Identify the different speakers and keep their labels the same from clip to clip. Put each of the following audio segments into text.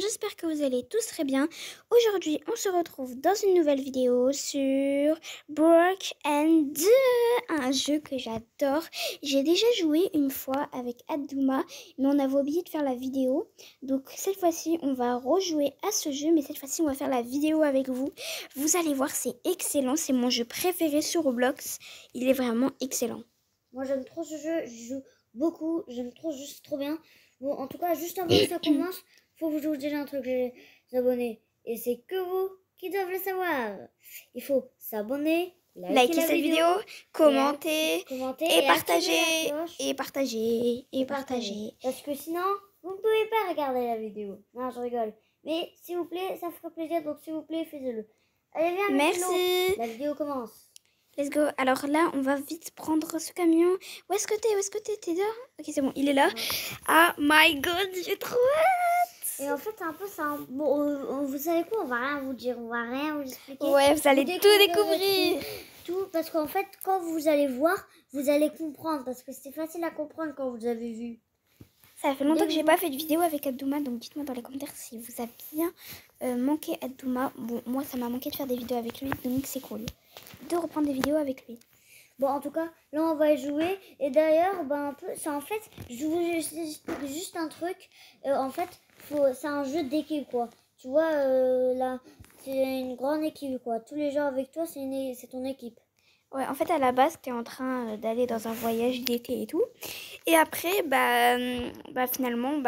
Speaker 1: j'espère que vous allez tous très bien. Aujourd'hui, on se retrouve dans une nouvelle vidéo sur Brock and un jeu que j'adore. J'ai déjà joué une fois avec Adouma, mais on avait oublié de faire la vidéo. Donc cette fois-ci, on va rejouer à ce jeu, mais cette fois-ci, on va faire la vidéo avec vous. Vous allez voir, c'est excellent. C'est mon jeu préféré sur Roblox. Il est vraiment excellent.
Speaker 2: Moi, j'aime trop ce jeu. Je joue beaucoup. J'aime trop, juste trop bien. Bon, en tout cas, juste avant que ça commence, faut que je vous dise un truc, les abonnés. Et c'est que vous qui devez le savoir. Il faut s'abonner,
Speaker 1: liker cette vidéo, commenter, et partager,
Speaker 2: activer la cloche.
Speaker 1: et partager, et partager.
Speaker 2: Parce que sinon, vous ne pouvez pas regarder la vidéo. Non, je rigole. Mais s'il vous plaît, ça ferait plaisir. Donc, s'il vous plaît, faites-le. Allez, viens,
Speaker 1: merci.
Speaker 2: La vidéo commence.
Speaker 1: Let's go. Alors là, on va vite prendre ce camion. Où est-ce que t'es? Où est-ce que t'es? T'es là? Ok, c'est bon, il est là. Ah my god, j'ai trop hâte.
Speaker 2: Et en fait, c'est un peu ça. Bon, vous savez quoi? On va rien vous dire. On va rien vous expliquer.
Speaker 1: Ouais, vous allez tout découvrir.
Speaker 2: Tout, parce qu'en fait, quand vous allez voir, vous allez comprendre. Parce que c'est facile à comprendre quand vous avez vu.
Speaker 1: Ça fait longtemps que j'ai pas fait de vidéo avec Adouma, donc dites-moi dans les commentaires si vous avez bien manqué Adouma. Bon, moi, ça m'a manqué de faire des vidéos avec lui, donc c'est cool de reprendre des vidéos avec lui.
Speaker 2: Bon, en tout cas, là, on va y jouer. Et d'ailleurs, ben, un peu, c'est en fait, je vous explique juste un truc. En fait, c'est un jeu d'équipe, quoi. Tu vois, là, c'est une grande équipe, quoi. Tous les gens avec toi, c'est ton équipe.
Speaker 1: Ouais, en fait, à la base, t'es en train d'aller dans un voyage d'été et tout. Et après, finalement,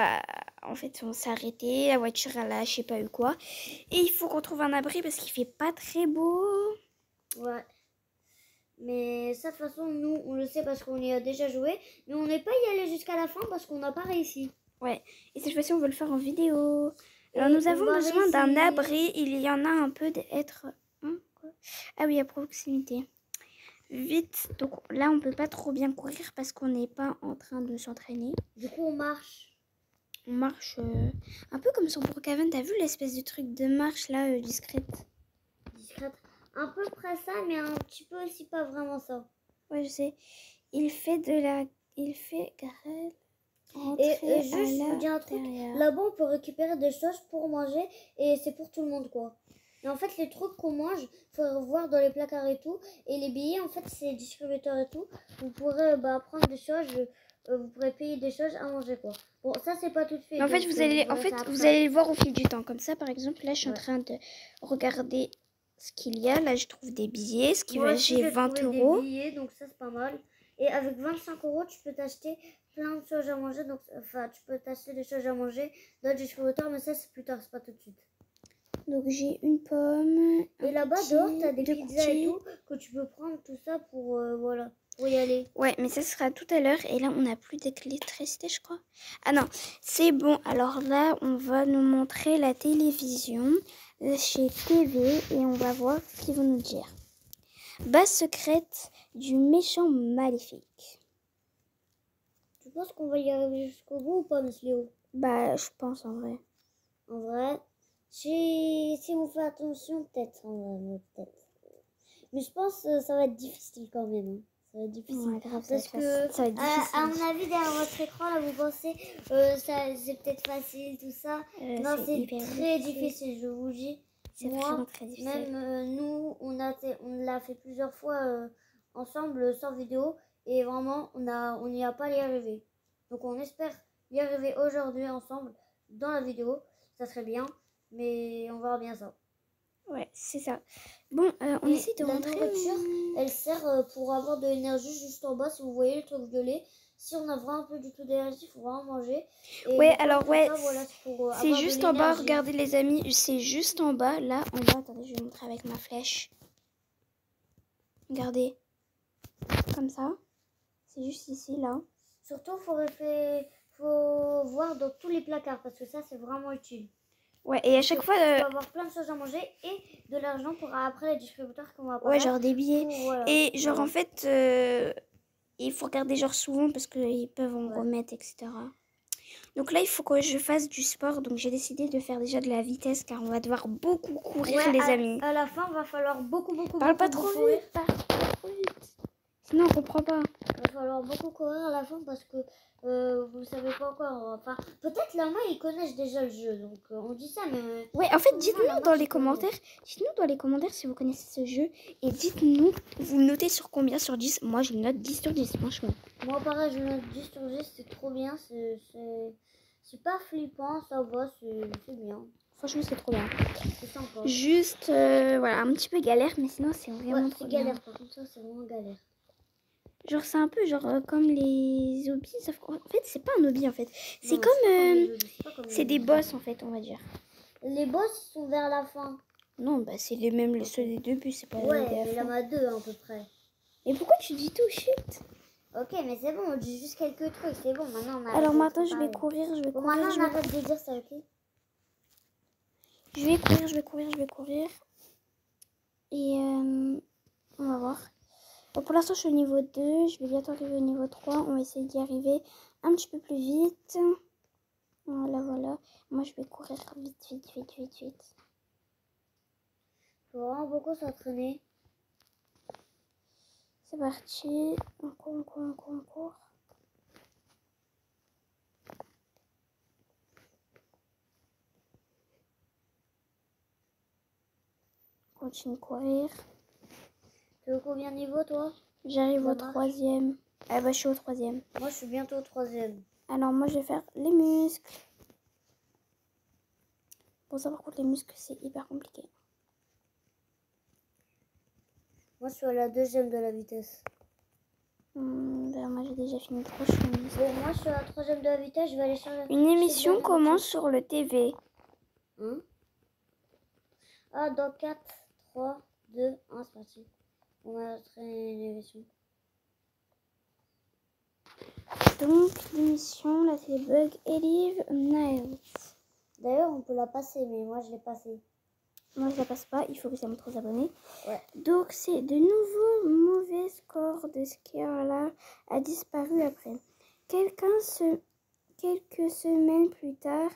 Speaker 1: en fait, on s'est arrêté. La voiture, elle a, je sais pas eu quoi. Et il faut qu'on trouve un abri parce qu'il fait pas très beau.
Speaker 2: Ouais. Mais ça, de toute façon, nous, on le sait parce qu'on y a déjà joué. Mais on n'est pas y allé jusqu'à la fin parce qu'on n'a pas réussi.
Speaker 1: Ouais. Et cette fois-ci, on veut le faire en vidéo. Alors, nous avons besoin d'un abri. Il y en a un peu d'être... Ah oui, à proximité. Vite. Donc là, on peut pas trop bien courir parce qu'on n'est pas en train de s'entraîner.
Speaker 2: Du coup, on marche.
Speaker 1: On marche un peu comme sur Brookhaven. T'as vu l'espèce de truc de marche là, discrète?
Speaker 2: Discrète. Un peu près ça, mais un petit peu aussi pas vraiment ça.
Speaker 1: Ouais, je sais. Il fait grêle.
Speaker 2: Et juste, je vous dis un truc. Là-bas, on peut récupérer des choses pour manger et c'est pour tout le monde, quoi. Et en fait, les trucs qu'on mange, il faut voir dans les placards et tout. Et les billets, en fait, c'est distributeurs et tout. Vous pourrez prendre des choses, vous pourrez payer des choses à manger, quoi. Bon, ça, c'est pas tout de suite.
Speaker 1: Mais en fait, vous allez le voir au fil du temps. Comme ça, par exemple, là, je suis en train de regarder ce qu'il y a. Là, je trouve des billets. Ce qui va, j'ai 20 €.
Speaker 2: Des billets, donc ça, c'est pas mal. Et avec 25 €, tu peux t'acheter plein de choses à manger. Donc, enfin, tu peux t'acheter des choses à manger dans le distributeur, mais ça, c'est plus tard, c'est pas tout de suite.
Speaker 1: Donc j'ai une pomme.
Speaker 2: Et là-bas, dehors, tu as des pizzas et tout que tu peux prendre tout ça pour, voilà, pour y aller. Ouais,
Speaker 1: mais ça sera tout à l'heure. Et là, on n'a plus d'électricité, je crois. Ah non, c'est bon. Alors là, on va nous montrer la télévision chez TV et on va voir ce qu'ils vont nous dire. Base secrète du méchant maléfique.
Speaker 2: Tu penses qu'on va y arriver jusqu'au bout ou pas, Miss Léo?
Speaker 1: Bah, je pense en vrai.
Speaker 2: En vrai, si on fait attention, peut-être, en vrai, peut-être. Mais je pense que ça va être difficile quand même. Hein. Ça va être difficile.
Speaker 1: Ouais, grave,
Speaker 2: parce que,
Speaker 1: ça va être difficile.
Speaker 2: À mon avis, derrière votre écran, là, vous pensez c'est peut-être facile, tout ça. Non, c'est très difficile, je vous dis.
Speaker 1: C'est vraiment très difficile.
Speaker 2: Même nous, on l'a fait plusieurs fois ensemble, sans vidéo. Et vraiment, on n'y a pas y arrivé. Donc, on espère y arriver aujourd'hui ensemble dans la vidéo. Ça serait bien, mais on verra bien ça.
Speaker 1: Ouais, c'est ça. Bon, on essaie de rentrer.
Speaker 2: La nourriture, elle sert pour avoir de l'énergie juste en bas. Si vous voyez le truc violet, si on a vraiment un peu du tout d'énergie, il faut vraiment manger. Et
Speaker 1: ouais, alors ouais,
Speaker 2: voilà,
Speaker 1: c'est juste en bas. Regardez les amis, c'est juste en bas. Là, en bas, attendez, je vais vous montrer avec ma flèche. Regardez, comme ça. C'est juste ici, là.
Speaker 2: Surtout, faut voir dans tous les placards parce que ça, c'est vraiment utile.
Speaker 1: Ouais, et à chaque fois...
Speaker 2: Tu vas avoir plein de choses à manger et de l'argent pour après les distributeurs qu'on va apparaître.
Speaker 1: Ouais, genre des billets. Et genre, en fait, il faut regarder genre souvent parce qu'ils peuvent en remettre, etc. Donc là, il faut que je fasse du sport. Donc j'ai décidé de faire déjà de la vitesse car on va devoir beaucoup courir, les amis.
Speaker 2: À la fin, il va falloir beaucoup
Speaker 1: Parle pas trop vite. Sinon, on comprend pas.
Speaker 2: Il va falloir beaucoup courir à la fin parce que vous savez pas encore. Enfin, peut-être Lama, ils connaissent déjà le jeu. Donc, on dit ça, mais...
Speaker 1: Ouais, en fait, dites-nous dans les commentaires. Dites-nous dans les commentaires si vous connaissez ce jeu. Et dites-nous, vous le notez sur combien sur 10? Moi, je le note 10 sur 10, franchement.
Speaker 2: Moi, pareil, je note 10 sur 10. C'est trop bien. C'est pas flippant, ça va, c'est bien.
Speaker 1: Franchement, c'est trop bien.
Speaker 2: C'est sympa.
Speaker 1: Juste, voilà, un petit peu galère, mais sinon, c'est vraiment trop
Speaker 2: galère.
Speaker 1: bien.
Speaker 2: Par contre, ça, c'est vraiment galère.
Speaker 1: Genre, c'est un peu genre comme les hobbies. Sauf qu'en fait, c'est pas un hobby, en fait. C'est comme... c'est des boss, en fait, on va dire.
Speaker 2: Les boss, ils sont vers la fin.
Speaker 1: Non, bah, c'est les mêmes, ceux des débuts, c'est pas...
Speaker 2: Ouais, mais il y en a 2, à peu près.
Speaker 1: Et pourquoi tu dis tout, shit?
Speaker 2: Ok, mais c'est bon, on dit juste quelques trucs, c'est bon, maintenant on arrête.
Speaker 1: Alors maintenant, je vais courir,
Speaker 2: Bon, maintenant on arrête de dire ça, ok?
Speaker 1: Je vais courir. Et on va voir. Bon, pour l'instant, je suis au niveau 2. Je vais bientôt arriver au niveau 3. On va essayer d'y arriver un petit peu plus vite. Voilà. Moi, je vais courir vite.
Speaker 2: Faut vraiment beaucoup s'entraîner.
Speaker 1: C'est parti. On court. Continue de courir.
Speaker 2: Tu veux combien de niveau, toi?
Speaker 1: J'arrive au 3e. Ah bah, je suis au 3e.
Speaker 2: Moi, je suis bientôt au 3e.
Speaker 1: Alors, moi, je vais faire les muscles. Bon, ça, par contre, les muscles, c'est hyper compliqué.
Speaker 2: Moi, je suis à la 2e de la vitesse.
Speaker 1: Ben, moi, j'ai déjà fini 3 chemises.
Speaker 2: Bon, moi, je suis à la 3e de la vitesse. Je vais aller chercher...
Speaker 1: Une émission commence sur le TV.
Speaker 2: Hein? Ah, dans 4, 3, 2, 1, c'est parti. On va entraîner l'émission.
Speaker 1: Donc, l'émission, là, c'est Bug Elive Niles.
Speaker 2: D'ailleurs, on peut la passer, mais moi, je l'ai passée.
Speaker 1: Moi, je la passe pas. Il faut que ça me 3 abonnés.
Speaker 2: Ouais.
Speaker 1: Donc, c'est de nouveaux mauvais scores de Scarla a disparu après. Quelques semaines plus tard,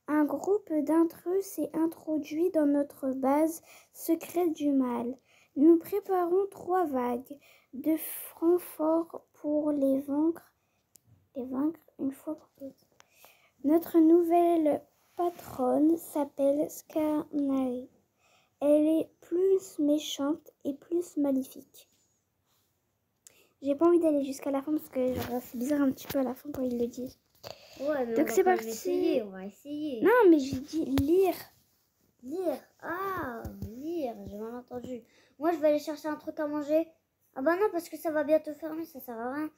Speaker 1: un groupe d'intrus s'est introduit dans notre base secrète du mal. Nous préparons 3 vagues de renforts pour les vaincre une fois pour toutes. Notre nouvelle patronne s'appelle Skarnae. Elle est plus méchante et plus maléfique. J'ai pas envie d'aller jusqu'à la fin parce que c'est bizarre un petit peu à la fin quand ils le disent.
Speaker 2: Ouais, mais
Speaker 1: donc c'est parti.
Speaker 2: On va essayer.
Speaker 1: Non, mais j'ai dit lire.
Speaker 2: Lire. Ah, lire. J'ai mal entendu. Moi, je vais aller chercher un truc à manger. Ah bah non, parce que ça va bientôt fermer, ça sert à rien.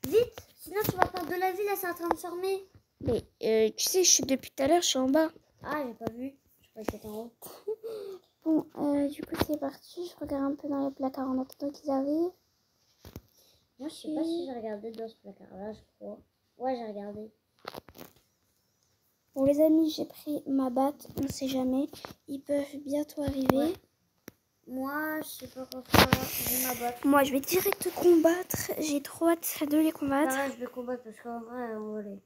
Speaker 2: Vite, sinon tu vas perdre de la vie, là, c'est en train de fermer.
Speaker 1: Mais tu sais, depuis tout à l'heure, je suis en bas.
Speaker 2: Ah, j'ai pas vu. Je croyais que c'était en haut.
Speaker 1: Bon, du coup, c'est parti. Je regarde un peu dans les placards en attendant qu'ils arrivent.
Speaker 2: Moi, je sais pas si j'ai regardé dans ce placard-là, je crois. Ouais, j'ai regardé.
Speaker 1: Bon, les amis, j'ai pris ma batte. On sait jamais. Ils peuvent bientôt arriver.
Speaker 2: Ouais. Moi, je sais pas quoi faire. J'ai ma batte.
Speaker 1: Moi, je vais direct combattre. J'ai trop hâte de les combattre.
Speaker 2: Pareil, je vais combattre parce qu'en vrai, on va aller.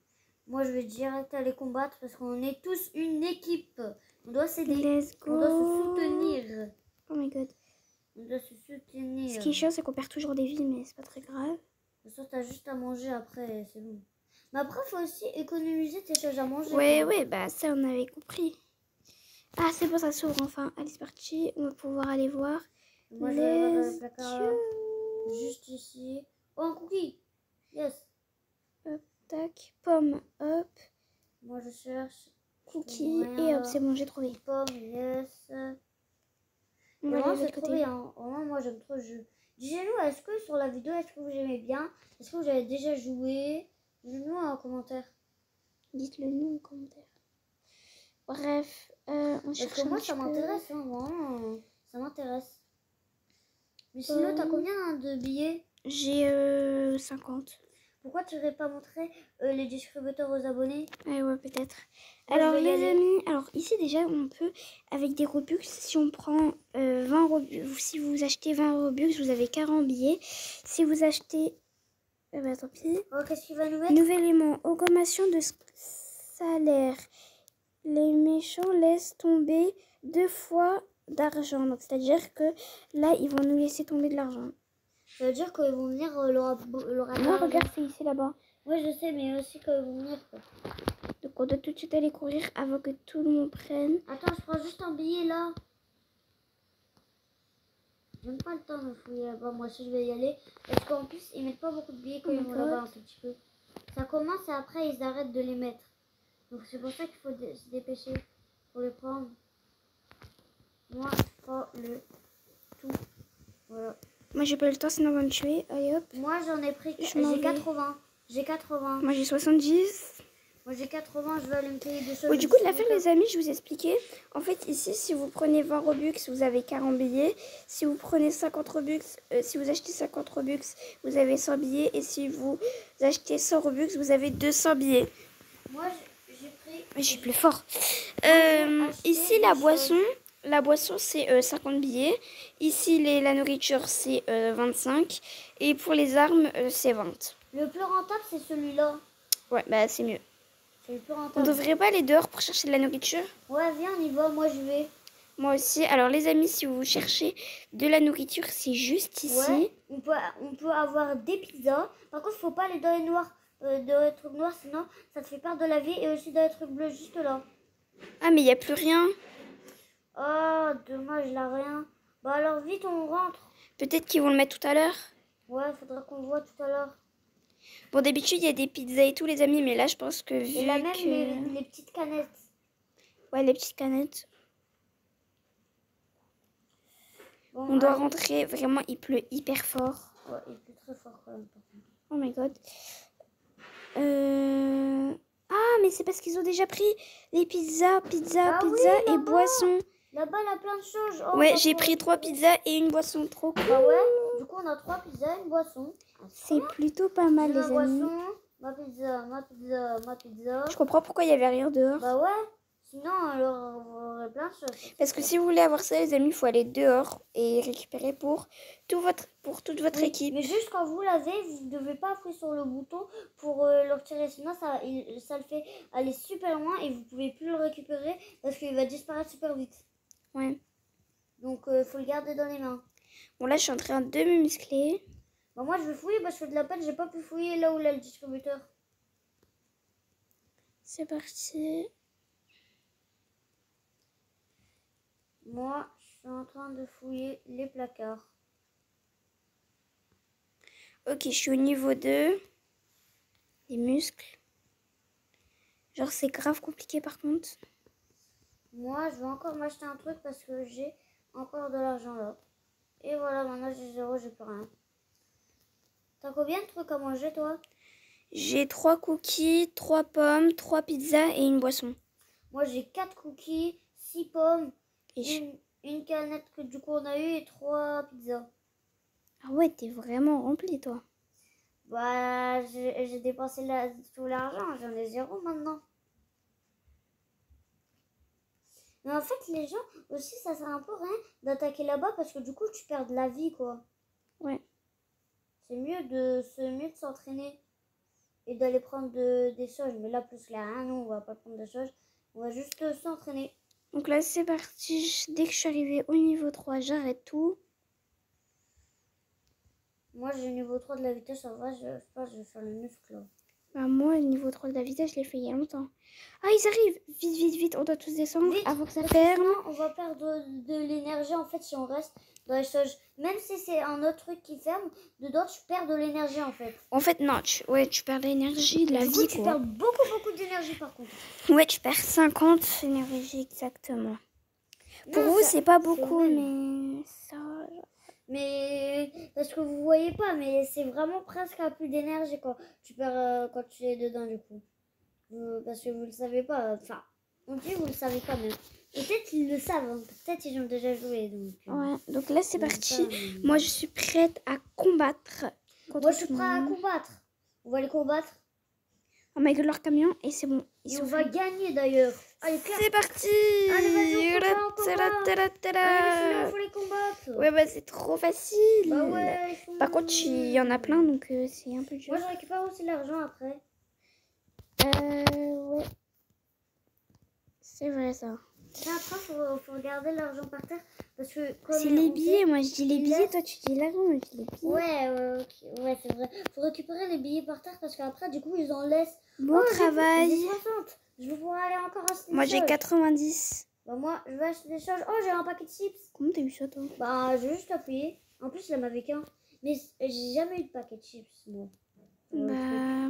Speaker 2: Moi, je vais direct aller combattre parce qu'on est tous une équipe. On doit s'aider.
Speaker 1: Let's go.
Speaker 2: On doit se soutenir.
Speaker 1: Oh my god.
Speaker 2: On doit se soutenir.
Speaker 1: Ce qui est chiant, c'est qu'on perd toujours des vies, mais c'est pas très grave.
Speaker 2: De toute façon, t'as juste à manger après, c'est bon. Mais après, faut aussi économiser tes choses à manger.
Speaker 1: Ouais, bah ça, on avait compris. Ah, c'est bon, ça s'ouvre enfin. Allez, c'est parti. On va pouvoir aller voir.
Speaker 2: Moi, je vais aller dans le placard. Juste ici. Oh, un cookie. Yes.
Speaker 1: Hop, tac. Pomme, hop.
Speaker 2: Moi, je cherche.
Speaker 1: Cookie. Et hop, c'est bon, j'ai trouvé.
Speaker 2: Pomme, yes.
Speaker 1: Moi,
Speaker 2: c'est trop bien. Vraiment, moi, j'aime trop le jeu. Dites-nous, est-ce que sur la vidéo, est-ce que vous aimez bien? Est-ce que vous avez déjà joué? Dites-nous en commentaire.
Speaker 1: Dites-le nous en commentaire. Bref, on cherche.
Speaker 2: Parce que moi, ça m'intéresse, hein, vraiment. Ça m'intéresse. Mais sinon, t'as combien de billets?
Speaker 1: J'ai 50.
Speaker 2: Pourquoi tu n'aurais pas montré les distributeurs aux abonnés?
Speaker 1: Ouais, peut-être. Alors, les amis, alors ici déjà, on peut, avec des Robux, si on prend 20 Robux, si vous achetez 20 Robux, vous avez 40 billets. Si vous achetez, bah tant pis.
Speaker 2: Oh, qu'est-ce qu'il va nous mettre?
Speaker 1: Nouvel élément, augmentation de salaire. Les méchants laissent tomber 2 fois d'argent. Donc, c'est-à-dire que là, ils vont nous laisser tomber de l'argent.
Speaker 2: Ça veut dire qu'ils vont venir leur
Speaker 1: Non, regarde, c'est ici là-bas.
Speaker 2: Oui, je sais, mais aussi quand ils vont venir. Quoi.
Speaker 1: Donc on doit tout de suite aller courir avant que tout le monde prenne.
Speaker 2: Attends, je prends juste un billet là. J'ai même pas le temps de fouiller là-bas. Moi aussi, je vais y aller. Parce qu'en plus, ils mettent pas beaucoup de billets quand ils vont là-bas un tout petit peu. Ça commence et après, ils arrêtent de les mettre. Donc c'est pour ça qu'il faut se dépêcher pour les prendre. Moi, je prends le tout. Voilà.
Speaker 1: Moi, j'ai pas le temps, sinon on va me tuer. Allez hop.
Speaker 2: Moi, j'en ai pris. J'ai 80. J'ai 80.
Speaker 1: Moi, j'ai 70.
Speaker 2: Moi, j'ai 80. Je vais aller me payer des choses.
Speaker 1: Oui, du coup, de l'affaire, les amis, je vous expliquais. En fait, ici, si vous prenez 20 Robux, vous avez 40 billets. Si vous prenez 50 Robux, si vous achetez 50 Robux, vous avez 100 billets. Et si vous achetez 100 Robux, vous avez 200 billets.
Speaker 2: Moi, j'ai pris.
Speaker 1: Je suis plus fort. Ici, la boisson, c'est 50 billets. Ici, la nourriture, c'est 25. Et pour les armes, c'est 20.
Speaker 2: Le plus rentable, c'est celui-là.
Speaker 1: Ouais, bah c'est mieux.
Speaker 2: C'est le plus rentable.
Speaker 1: On devrait pas aller dehors pour chercher de la nourriture?
Speaker 2: Ouais, viens, on y va. Moi, je vais.
Speaker 1: Moi aussi. Alors, les amis, si vous cherchez de la nourriture, c'est juste ici.
Speaker 2: Ouais, on peut avoir des pizzas. Par contre, faut pas aller dans les noirs. Dans les trucs noirs, sinon ça te fait perdre de la vie. Et aussi dans les trucs bleus, juste là.
Speaker 1: Ah, mais il n'y a plus rien.
Speaker 2: Oh, dommage, là, rien. Bah alors, vite, on rentre.
Speaker 1: Peut-être qu'ils vont le mettre tout à l'heure.
Speaker 2: Ouais, faudra qu'on voit tout à l'heure.
Speaker 1: Bon, d'habitude, il y a des pizzas et tout, les amis. Mais là, je pense que vu
Speaker 2: et là, même
Speaker 1: que...
Speaker 2: les petites canettes.
Speaker 1: Ouais, les petites canettes.
Speaker 2: Bon,
Speaker 1: on doit rentrer. Vraiment, il pleut hyper fort.
Speaker 2: Ouais, il pleut très fort quand même.
Speaker 1: Oh my god. Ah, mais c'est parce qu'ils ont déjà pris les pizzas et boissons.
Speaker 2: Là-bas, il y a plein de choses. Oh,
Speaker 1: ouais, j'ai pris 3 pizzas et une boisson. Trop cool.
Speaker 2: Bah ouais, du coup, on a 3 pizzas et une boisson.
Speaker 1: C'est plutôt pas mal, les amis.
Speaker 2: Boisson, ma pizza, ma pizza, ma pizza.
Speaker 1: Je comprends pourquoi il n'y avait rien dehors.
Speaker 2: Bah ouais, sinon, alors, on aurait plein de choses.
Speaker 1: Parce que si vous voulez avoir ça, les amis, il faut aller dehors et récupérer pour toute votre équipe.
Speaker 2: Mais juste quand vous l'avez, vous ne devez pas appuyer sur le bouton pour le retirer. Sinon, ça le fait aller super loin et vous pouvez plus le récupérer parce qu'il va disparaître super vite.
Speaker 1: Ouais.
Speaker 2: Donc, faut le garder dans les mains.
Speaker 1: Bon, là, je suis en train de me muscler.
Speaker 2: Bah, moi, je vais fouiller parce que je fais de la peine. J'ai pas pu fouiller là où il y a le distributeur.
Speaker 1: C'est parti.
Speaker 2: Moi, je suis en train de fouiller les placards.
Speaker 1: Ok, je suis au niveau 2. Les muscles. Genre, c'est grave compliqué par contre.
Speaker 2: Moi, je vais encore m'acheter un truc parce que j'ai encore de l'argent là. Et voilà, maintenant j'ai 0, j'ai plus rien. T'as combien de trucs à manger, toi?
Speaker 1: J'ai 3 cookies, 3 pommes, 3 pizzas et une boisson.
Speaker 2: Moi, j'ai 4 cookies, 6 pommes, et une canette que du coup on a eu et 3 pizzas.
Speaker 1: Ah ouais, t'es vraiment rempli, toi.
Speaker 2: Bah, j'ai dépensé tout l'argent, j'en ai 0 maintenant. Mais en fait, les gens aussi, ça sert un peu rien d'attaquer là-bas parce que du coup, tu perds de la vie, quoi.
Speaker 1: Ouais.
Speaker 2: C'est mieux de s'entraîner et d'aller prendre des choses. Mais là, plus là, hein, nous, on va pas prendre des choses. On va juste s'entraîner.
Speaker 1: Donc là, c'est parti. Dès que je suis arrivée au niveau 3, j'arrête tout.
Speaker 2: Moi, j'ai le niveau 3 de la vitesse. En vrai, je pense que je vais faire le muscle, là.
Speaker 1: Bah moi, le niveau 3 de la vitesse, je l'ai fait il y a longtemps. Ah, ils arrivent! Vite, vite, vite, on doit tous descendre avant que ça ferme.
Speaker 2: Sinon, on va perdre de l'énergie, en fait, si on reste dans les choses. Même si c'est un autre truc qui ferme, dedans, tu perds de l'énergie, en fait.
Speaker 1: En fait, non, tu perds de l'énergie, de la vie,
Speaker 2: tu perds beaucoup d'énergie, par contre.
Speaker 1: Ouais, tu perds 50 énergie, exactement. Pour vous, c'est pas beaucoup, mais ça...
Speaker 2: Mais parce que vous voyez pas, mais c'est vraiment presque à plus d'énergie quand tu perds quand tu es dedans du coup. Parce que vous le savez pas. Enfin, on dit vous le savez pas, mais peut-être ils le savent. Hein. Peut-être ils ont déjà joué. Donc,
Speaker 1: ouais. Donc là c'est parti. Moi je suis prête à combattre.
Speaker 2: Moi je suis prête à combattre. On va les combattre.
Speaker 1: On va avec leur camion et c'est bon.
Speaker 2: Et on va gagner d'ailleurs.
Speaker 1: C'est parti.
Speaker 2: Allez, vas-y, on faut les combattre.
Speaker 1: Ouais, bah c'est trop facile.
Speaker 2: Bah ouais,
Speaker 1: par contre, il y en a plein, donc c'est un peu dur.
Speaker 2: Moi, je récupère aussi l'argent après.
Speaker 1: Ouais. C'est vrai, ça.
Speaker 2: Là, après, faut regarder l'argent par terre. Parce que
Speaker 1: c'est les billets. Moi, je dis les billets. Toi, tu dis l'argent. Moi, je dis les billets.
Speaker 2: Ouais, c'est vrai. Faut récupérer les billets par terre parce qu'après, du coup, ils en laissent.
Speaker 1: Bon travail.
Speaker 2: J'ai 60. Je vais pouvoir aller encore acheter des
Speaker 1: Moi, j'ai
Speaker 2: choses.
Speaker 1: 90.
Speaker 2: Bah, moi, je vais acheter des choses. Oh, j'ai un paquet de chips.
Speaker 1: Comment t'as eu ça, toi?
Speaker 2: Bah, j'ai juste appuyé. En plus, là, m'avait qu'un. Mais j'ai jamais eu de paquet de chips, moi.
Speaker 1: Bah,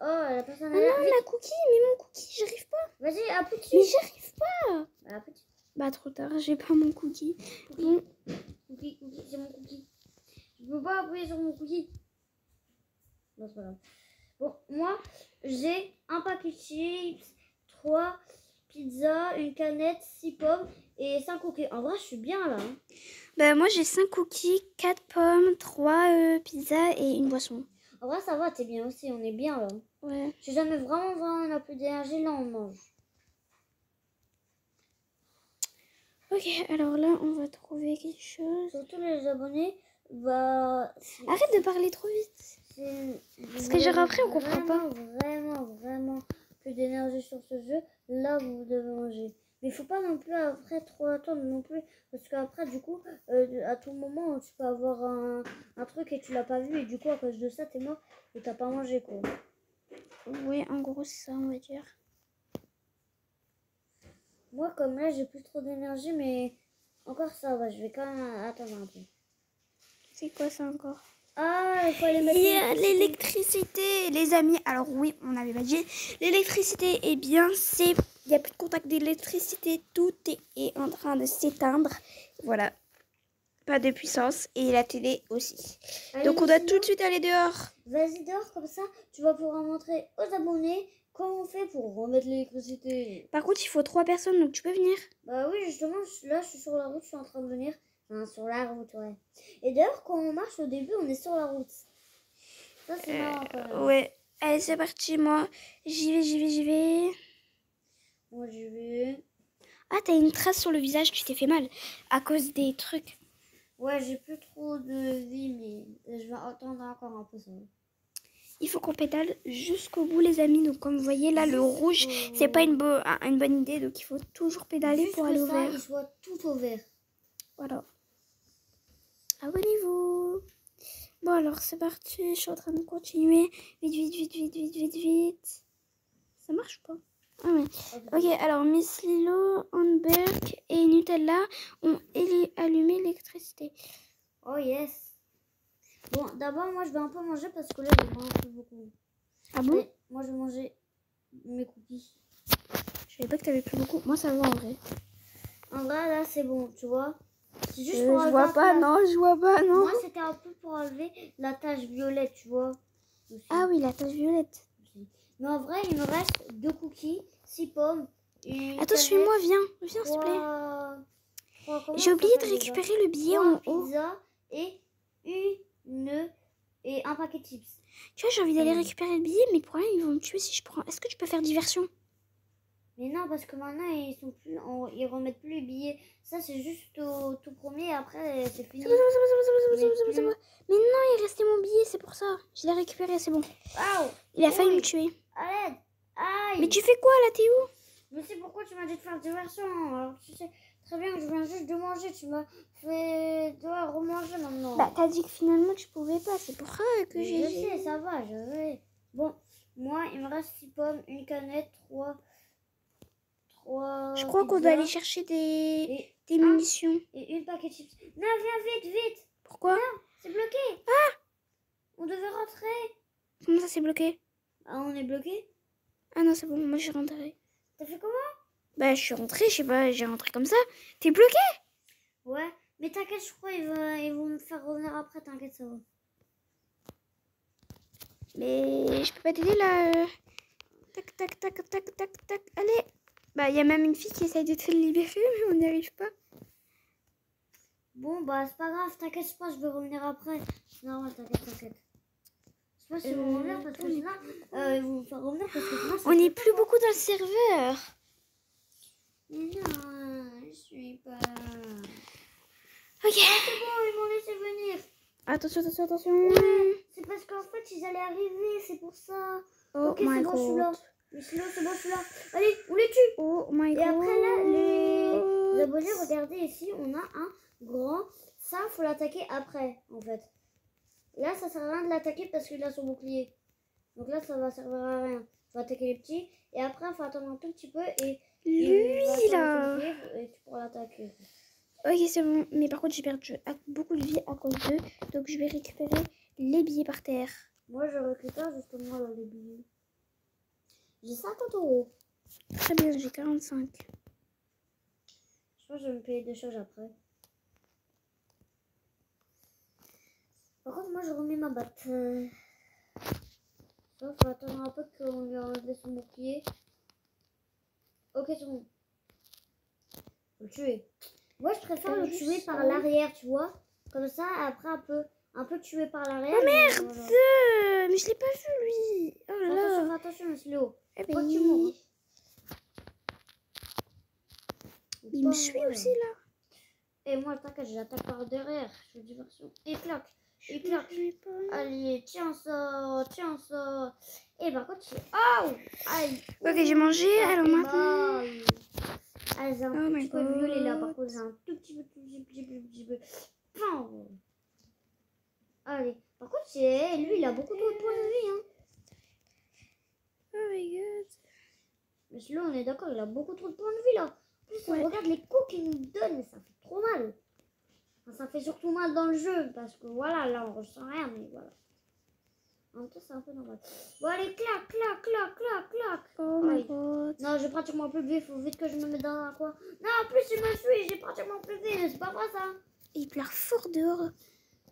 Speaker 2: oh, la personne
Speaker 1: non, la cookie, mais mon cookie, j'arrive pas.
Speaker 2: Vas-y, appuie dessus.
Speaker 1: Mais j'arrive pas.
Speaker 2: Bah, appuie dessus.
Speaker 1: Bah, trop tard, j'ai pas mon cookie. Bon.
Speaker 2: Cookie, c'est mon cookie. Je peux pas appuyer sur mon cookie. Non, c'est pas grave. Bon, moi, j'ai un paquet de chips, 3 pizzas, une canette, 6 pommes et 5 cookies. En vrai, je suis bien là. Hein.
Speaker 1: Bah, moi, j'ai 5 cookies, 4 pommes, 3 pizzas et une boisson.
Speaker 2: En vrai, ça va, t'es bien aussi, on est bien là.
Speaker 1: Ouais.
Speaker 2: Si jamais vraiment on a plus d'énergie, là, on mange.
Speaker 1: Ok, alors là, on va trouver quelque chose.
Speaker 2: Surtout les abonnés, bah...
Speaker 1: Arrête de parler trop vite. Parce que genre après, on comprend pas.
Speaker 2: Vraiment plus d'énergie sur ce jeu. Là, vous devez manger. Mais il faut pas non plus après trop attendre non plus. Parce qu'après, du coup, à tout moment, tu peux avoir un truc et tu l'as pas vu. Et du coup, à cause de ça, t'es mort et t'as pas mangé, quoi.
Speaker 1: Oui, en gros, c'est ça, on va dire.
Speaker 2: Moi, comme là, j'ai plus trop d'énergie, mais encore ça va. Je vais quand même attendre un peu.
Speaker 1: C'est quoi ça encore?
Speaker 2: Ah, il faut aller mettre
Speaker 1: l'électricité, les amis. Alors oui, on avait pas dit. L'électricité, eh bien, il n'y a plus de contact d'électricité. Tout est en train de s'éteindre. Voilà. Pas de puissance. Et la télé aussi.
Speaker 2: Allez,
Speaker 1: donc on doit tout de suite aller dehors.
Speaker 2: Vas-y dehors, comme ça, tu vas pouvoir montrer aux abonnés comment on fait pour remettre l'électricité.
Speaker 1: Par contre, il faut 3 personnes, donc tu peux venir.
Speaker 2: Bah oui, justement, là, je suis sur la route, je suis en train de venir. Enfin, sur la route, ouais. Et d'ailleurs, quand on marche au début, on est sur la route. Ça, c'est marrant quand même.
Speaker 1: Ouais. Allez, c'est parti, moi. J'y vais.
Speaker 2: Moi, j'y vais.
Speaker 1: Ah, t'as une trace sur le visage, tu t'es fait mal. À cause des trucs.
Speaker 2: Ouais, j'ai plus trop de vie, mais je vais attendre encore un peu ça.
Speaker 1: Il faut qu'on pédale jusqu'au bout, les amis. Donc, comme vous voyez, là, le rouge, c'est pas une bonne idée. Donc, il faut toujours pédaler pour aller au vert.
Speaker 2: Il soit tout au vert.
Speaker 1: Voilà. Abonnez-vous. Bon, alors, c'est parti. Je suis en train de continuer. Vite. Ça marche pas? Ah ouais. Ok, alors, Miss Lilo, Hanberg et Nutella ont allumé l'électricité.
Speaker 2: Oh, yes. Bon, d'abord, moi, je vais un peu manger parce que là, je mange plus beaucoup.
Speaker 1: Ah bon?
Speaker 2: Mais moi, je vais manger mes cookies.
Speaker 1: Je savais pas que t'avais plus beaucoup. Moi, ça va en vrai.
Speaker 2: En vrai, là, c'est bon, tu vois. C'est juste
Speaker 1: je vois pas, non.
Speaker 2: Moi, c'était un peu pour enlever la tache violette, tu vois. Aussi.
Speaker 1: Ah oui, la tache violette.
Speaker 2: Mais en vrai, il me reste 2 cookies, 6 pommes.
Speaker 1: Attends, suis-moi, viens, s'il te plaît. J'ai oublié de récupérer le billet en haut.
Speaker 2: Pizza et un paquet de chips.
Speaker 1: Tu vois, j'ai envie d'aller récupérer le billet, mais le problème, ils vont me tuer si je prends. Est-ce que tu peux faire diversion?
Speaker 2: Mais non, parce que maintenant, ils remettent plus les billets. Ça, c'est juste au tout premier, après, c'est fini.
Speaker 1: Mais non, il restait mon billet, c'est pour ça. Je l'ai récupéré, c'est bon.
Speaker 2: Wow.
Speaker 1: Il a failli me tuer.
Speaker 2: À l'aide. Aïe.
Speaker 1: Mais tu fais quoi, là, t'es où?
Speaker 2: Mais c'est pourquoi tu m'as dit de faire diversion. Alors, tu sais très bien que je viens juste de manger. Tu m'as fait devoir remanger maintenant.
Speaker 1: Bah, t'as dit que finalement, tu pouvais pas. C'est pour ça que j'ai...
Speaker 2: Je sais, ça va, je vais. Bon, moi, il me reste 6 pommes, une canette, 3...
Speaker 1: Je crois qu'on doit aller chercher des munitions.
Speaker 2: Et une paquet de chips. Non, viens vite.
Speaker 1: Pourquoi?
Speaker 2: Non, c'est bloqué. Ah! On devait rentrer.
Speaker 1: Comment ça, c'est bloqué?
Speaker 2: Ah, on est bloqué?
Speaker 1: Ah non, c'est bon, moi, je suis rentrée.
Speaker 2: T'as fait comment?
Speaker 1: Bah, je suis rentrée, je sais pas, j'ai rentré comme ça. T'es bloqué?
Speaker 2: Ouais, mais t'inquiète, je crois ils vont me faire revenir après, t'inquiète, ça va.
Speaker 1: Mais je peux pas t'aider, là. Tac. Allez. Bah, il y a même une fille qui essaye de te libérer, mais on n'y arrive pas.
Speaker 2: Bon, bah, c'est pas grave, t'inquiète pas, je vais revenir après. C'est normal, t'inquiète. Je sais pas si ils vont revenir parce que sinon, ils vont me faire revenir parce que sinon...
Speaker 1: On n'est plus beaucoup dans le serveur.
Speaker 2: Mais non, je suis pas...
Speaker 1: Ok.
Speaker 2: Ah, c'est bon, ils m'ont laissé venir.
Speaker 1: Attention.
Speaker 2: Ouais, c'est parce qu'en fait, ils allaient arriver, c'est pour ça.
Speaker 1: Oh
Speaker 2: ok,
Speaker 1: my
Speaker 2: c'est bon, je suis là. Mais c'est bon, celui-là. Allez, on les tue.
Speaker 1: Oh my god.
Speaker 2: Et après là, les abonnés, regardez ici, on a un grand. Ça, faut l'attaquer après, en fait. Là, ça sert à rien de l'attaquer parce qu'il a son bouclier. Donc là, ça va servir à rien. Tu vas attaquer les petits. Et après, il faut attendre un tout petit peu. Et
Speaker 1: lui, là.
Speaker 2: Et tu pourras l'attaquer.
Speaker 1: Ok, c'est bon. Mais par contre, j'ai perdu beaucoup de vie à cause d'eux. Donc, je vais récupérer les billets par terre.
Speaker 2: Moi, je récupère justement là, les billets. J'ai 50 €.
Speaker 1: Très bien, j'ai 45.
Speaker 2: Je pense que je vais me payer des choses après. Par contre, moi, je remets ma batte. Il faut attendre un peu qu'on lui enlève son bouclier. Ok, c'est bon. Faut le tuer. Moi, je préfère le tuer par l'arrière, tu vois. Comme ça, après, un peu tuer par l'arrière.
Speaker 1: Oh merde, voilà. Mais je l'ai pas vu, lui. Oh là là.
Speaker 2: Attention, Slow.
Speaker 1: Eh
Speaker 2: Faut
Speaker 1: ben,
Speaker 2: que tu mourres.
Speaker 1: Il me suit aussi, là.
Speaker 2: Et moi, t'inquiète, j'attaque par derrière. Je veux diversion. Et clac. Et clac. Allez, tiens ça. Et par contre, oh aïe.
Speaker 1: Ok, j'ai mangé. Alors maintenant.
Speaker 2: Ah, j'ai un tout petit peu violet là. Par contre, j'ai un tout petit peu. Allez. Par contre, lui, il a beaucoup trop de points de vie. Hein.
Speaker 1: Oh my god.
Speaker 2: Mais celui-là, on est d'accord, il a beaucoup trop de points de vie là. En plus, on regarde les coups qu'il nous donne, ça fait trop mal. Enfin, ça fait surtout mal dans le jeu, parce que voilà, là, on ressent rien, mais voilà. En même temps, c'est un peu normal. Bon, allez, clac.
Speaker 1: Oh my god.
Speaker 2: Non, j'ai pratiquement plus de vie, il faut vite que je me mette dans un coin. Non, en plus, il me suit, j'ai pratiquement plus de vie, c'est pas vrai ça.
Speaker 1: Il pleure fort dehors.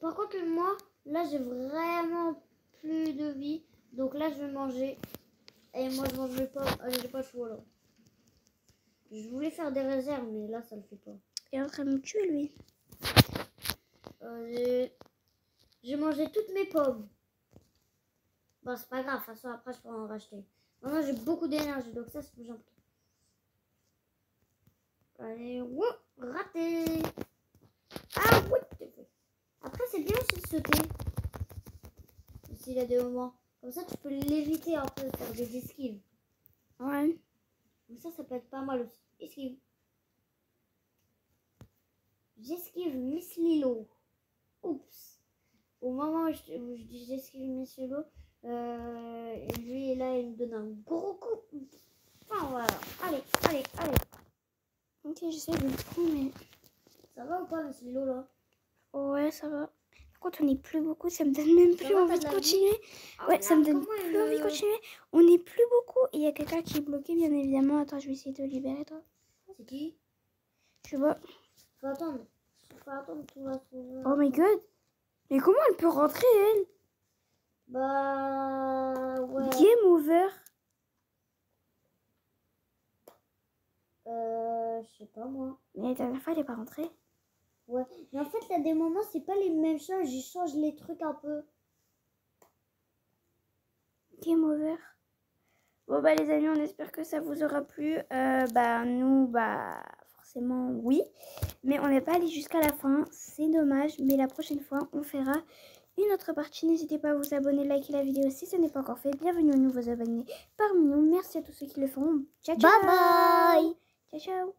Speaker 2: Par contre, moi, là, j'ai vraiment plus de vie. Donc là, je vais manger. Et moi, je mange pas. Allez, j'ai pas le choix là. Je voulais faire des réserves, mais là, ça le fait pas.
Speaker 1: Il est en train de me tuer, lui.
Speaker 2: J'ai mangé toutes mes pommes. Bon, c'est pas grave, de toute façon, après, je pourrai en racheter. Maintenant, j'ai beaucoup d'énergie, donc ça, c'est plus important. Allez, raté. Ah, ouais. Après, c'est bien aussi de sauter. S'il a des moments. Comme ça, tu peux l'éviter un peu, faire des esquives.
Speaker 1: Ouais.
Speaker 2: Donc ça peut être pas mal aussi. Esquive. J'esquive Miss Lilo. Oups. Au moment où je dis j'esquive Miss Lilo, lui là, il me donne un gros coup. Enfin voilà. Allez.
Speaker 1: Ok, j'essaie de le prendre, mais...
Speaker 2: Ça va ou pas, Miss Lilo là?
Speaker 1: Ouais, ça va. Par contre, on n'est plus beaucoup, ça me donne même plus envie de continuer. Ouais, ça me donne plus envie de continuer. On n'est plus beaucoup. Et il y a quelqu'un qui est bloqué, bien évidemment. Attends, je vais essayer de te libérer, toi.
Speaker 2: C'est qui?
Speaker 1: Je sais pas.
Speaker 2: Faut attendre, tout va trouver.
Speaker 1: Oh my god. Mais comment elle peut rentrer, elle?
Speaker 2: Bah... ouais.
Speaker 1: Game over.
Speaker 2: Je sais pas moi.
Speaker 1: Mais la dernière fois, elle est pas rentrée.
Speaker 2: Ouais, mais en fait, il y a des moments, c'est pas les mêmes choses. Je change les trucs un peu.
Speaker 1: Game over. Bon, bah, les amis, on espère que ça vous aura plu. Nous, forcément, oui. Mais on n'est pas allé jusqu'à la fin. C'est dommage. Mais la prochaine fois, on fera une autre partie. N'hésitez pas à vous abonner, liker la vidéo si ce n'est pas encore fait. Bienvenue aux nouveaux abonnés parmi nous. Merci à tous ceux qui le font. Ciao, ciao.
Speaker 2: Bye bye.
Speaker 1: Ciao, ciao.